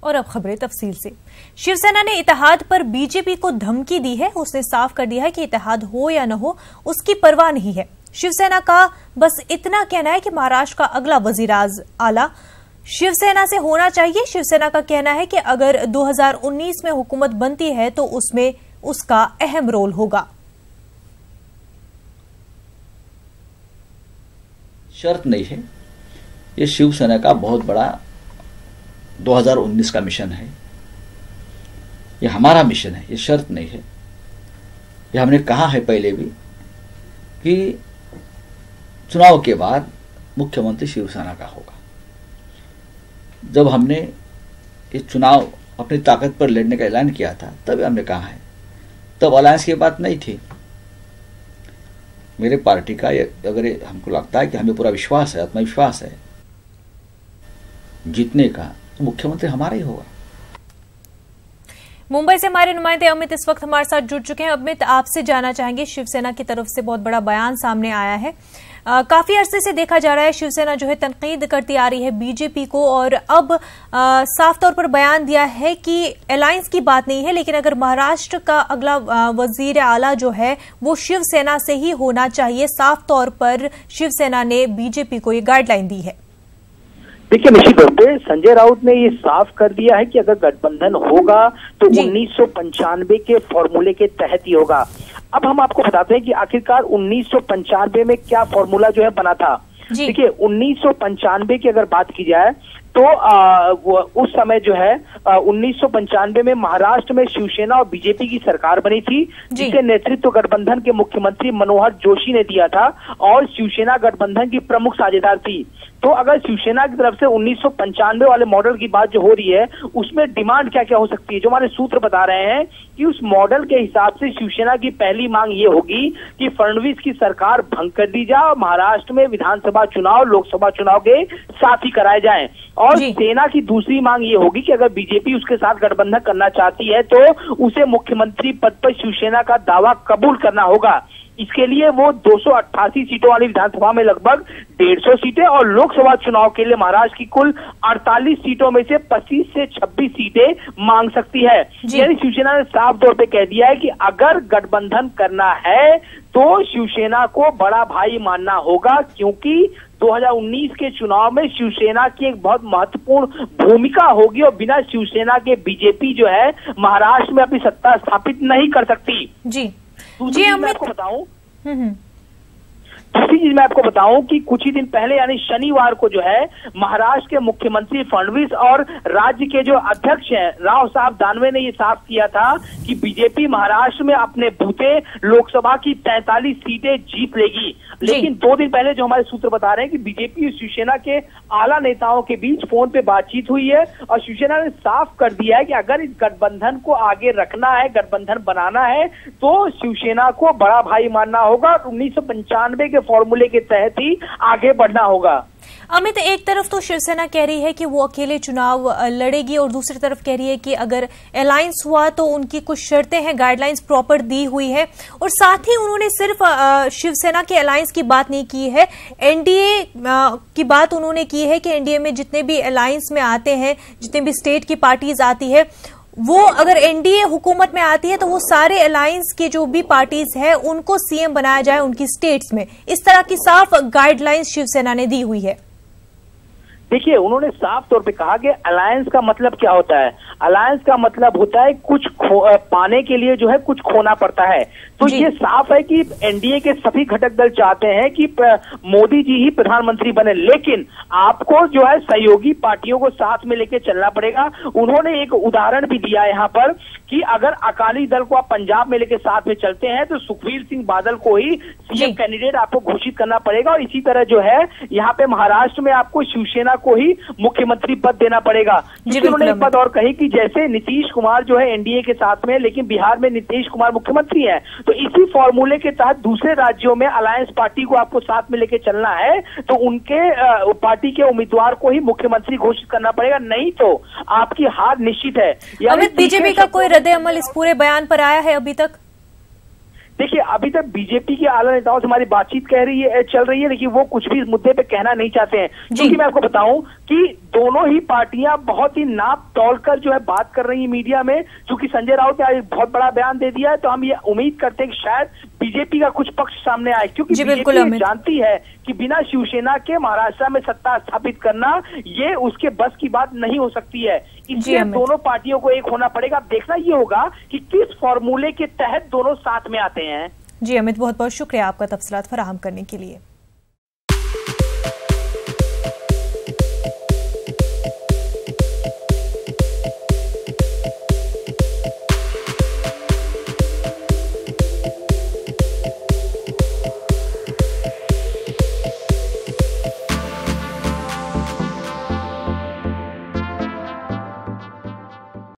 और अब खबरें तफसील से। शिवसेना ने इत्तेहाद पर बीजेपी को धमकी दी है। उसने साफ कर दिया है कि इत्तेहाद हो या न हो उसकी परवाह नहीं है। शिवसेना का बस इतना कहना है कि महाराष्ट्र का अगला वजीर आला शिवसेना से होना चाहिए। शिवसेना का कहना है कि अगर 2019 में हुकूमत बनती है तो उसमें उसका अहम रोल होगा। शर्त नहीं है, ये शिवसेना का बहुत बड़ा 2019 का मिशन है। ये हमारा मिशन है, ये शर्त नहीं है। ये हमने कहा है पहले भी कि चुनाव के बाद मुख्यमंत्री शिवसेना का होगा। जब हमने ये चुनाव अपनी ताकत पर लड़ने का ऐलान किया था तब हमने कहा है, तब अलायंस की बात नहीं थी। मेरे पार्टी का अगर हमको लगता है कि हमें पूरा विश्वास है, आत्मविश्वास है जीतने का, तो मुख्यमंत्री हमारा ही होगा। मुंबई से हमारे नुमाइंदे अमित इस वक्त हमारे साथ जुड़ चुके हैं। अमित, आपसे जानना चाहेंगे, शिवसेना की तरफ से बहुत बड़ा बयान सामने आया है। काफी अरसे से देखा जा रहा है शिवसेना जो है तनकीद करती आ रही है बीजेपी को, और अब साफ तौर पर बयान दिया है कि अलायंस की बात नहीं है, लेकिन अगर महाराष्ट्र का अगला वजीर आला जो है वो शिवसेना से ही होना चाहिए। साफ तौर पर शिवसेना ने बीजेपी को ये गाइडलाइन दी है। देखिए, निश्चित तौर पे संजय राउत ने ये साफ कर दिया है कि अगर गठबंधन होगा तो 1995 के फॉर्मूले के तहत ही होगा। अब हम आपको बताते हैं कि आखिरकार 1995 में क्या फॉर्मूला जो है बना था। देखिए, 1995 की अगर बात की जाए तो उस समय जो है 1995 में महाराष्ट्र में शिवसेना और बीजेपी की सरकार बनी थी, जिसे नेतृत्व गठबंधन के मुख्यमंत्री मनोहर जोशी ने दिया था, और शिवसेना गठबंधन की प्रमुख साझेदार थी। तो अगर शिवसेना की तरफ से 1995 वाले मॉडल की बात जो हो रही है, उसमें डिमांड क्या क्या हो सकती है, जो हमारे सूत्र बता रहे हैं कि उस मॉडल के हिसाब से शिवसेना की पहली मांग ये होगी कि फडणवीस की सरकार भंग कर दी जाए और महाराष्ट्र में विधानसभा चुनाव लोकसभा चुनाव के साथ ही कराए जाएं। और सेना की दूसरी मांग ये होगी कि अगर बीजेपी उसके साथ गठबंधन करना चाहती है तो उसे मुख्यमंत्री पद पर शिवसेना का दावा कबूल करना होगा। इसके लिए वो 288 सीटों वाली विधानसभा में लगभग 150 सीटें और लोकसभा चुनाव के लिए महाराष्ट्र की कुल 48 सीटों में से 25 से 26 सीटें मांग सकती है। यानी शिवसेना ने साफ तौर पे कह दिया है कि अगर गठबंधन करना है तो शिवसेना को बड़ा भाई मानना होगा, क्योंकि 2019 के चुनाव में शिवसेना की एक बहुत महत्वपूर्ण भूमिका होगी और बिना शिवसेना के बीजेपी जो है महाराष्ट्र में अपनी सत्ता स्थापित नहीं कर सकती। दूसरी चीज मैं आपको बताऊं कि कुछ ही दिन पहले यानी शनिवार को जो है महाराष्ट्र के मुख्यमंत्री फडणवीस और राज्य के जो अध्यक्ष हैं राव साहब दानवे ने ये साफ किया था कि बीजेपी महाराष्ट्र में अपने बूते लोकसभा की 43 सीटें जीत लेगी। लेकिन 2 दिन पहले जो हमारे सूत्र बता रहे हैं कि बीजेपी और शिवसेना के आला नेताओं के बीच फोन पे बातचीत हुई है और शिवसेना ने साफ कर दिया है कि अगर इस गठबंधन को आगे रखना है, गठबंधन बनाना है, तो शिवसेना को बड़ा भाई मानना होगा। 1995 के फॉर्मूले के तहत ही आगे बढ़ना होगा। अमित, एक तरफ तो शिवसेना कह रही है कि वो अकेले चुनाव लड़ेगी और दूसरी तरफ कह रही है कि अगर अलायंस हुआ तो उनकी कुछ शर्तें हैं, गाइडलाइंस प्रॉपर दी हुई है, और साथ ही उन्होंने सिर्फ शिवसेना के अलायंस की बात नहीं की है, एनडीए की बात उन्होंने की है कि एनडीए में जितने भी अलायंस में आते हैं, जितने भी स्टेट की पार्टीज आती है, वो अगर एनडीए हुकूमत में आती है तो वो सारे अलायंस के जो भी पार्टीज है उनको सीएम बनाया जाए उनकी स्टेट्स में। इस तरह की साफ गाइडलाइंस शिवसेना ने दी हुई है। देखिए, उन्होंने साफ तौर पे कहा कि अलायंस का मतलब क्या होता है। अलायंस का मतलब होता है कुछ पाने के लिए जो है कुछ खोना पड़ता है। तो ये साफ है कि एनडीए के सभी घटक दल चाहते हैं कि मोदी जी ही प्रधानमंत्री बने, लेकिन आपको जो है सहयोगी पार्टियों को साथ में लेके चलना पड़ेगा। उन्होंने एक उदाहरण भी दिया यहाँ पर कि अगर अकाली दल को आप पंजाब में लेके साथ में चलते हैं तो सुखबीर सिंह बादल को ही सीएम कैंडिडेट आपको घोषित करना पड़ेगा, और इसी तरह जो है यहाँ पे महाराष्ट्र में आपको शिवसेना को ही मुख्यमंत्री पद देना पड़ेगा। उन्होंने एक बात और कही कि जैसे नीतीश कुमार जो है एनडीए के साथ में, लेकिन बिहार में नीतीश कुमार मुख्यमंत्री है, तो इसी फॉर्मूले के तहत दूसरे राज्यों में अलायंस पार्टी को आपको साथ में लेके चलना है तो उनके पार्टी के उम्मीदवार को ही मुख्यमंत्री घोषित करना पड़ेगा, नहीं तो आपकी हार निश्चित है। अमित, बीजेपी का कोई रद्द-ए-अमल इस पूरे बयान पर आया है अभी तक? देखिए, अभी तक बीजेपी के आला नेताओं से हमारी बातचीत चल रही है, लेकिन वो कुछ भी इस मुद्दे पे कहना नहीं चाहते हैं, क्योंकि मैं आपको बताऊं कि दोनों ही पार्टियां बहुत ही नाप तोलकर जो है बात कर रही है मीडिया में। चूंकि संजय राउत ने आज बहुत बड़ा बयान दे दिया है, तो हम ये उम्मीद करते हैं कि शायद बीजेपी का कुछ पक्ष सामने आए, क्योंकि बीजेपी जानती है कि बिना शिवसेना के महाराष्ट्र में सत्ता स्थापित करना ये उसके बस की बात नहीं हो सकती है। इसलिए दोनों पार्टियों को एक होना पड़ेगा। अब देखना ये होगा कि किस फॉर्मूले के तहत दोनों साथ में आते हैं। जी अमित, बहुत बहुत शुक्रिया आपका तफसीलात फराहम करने के लिए।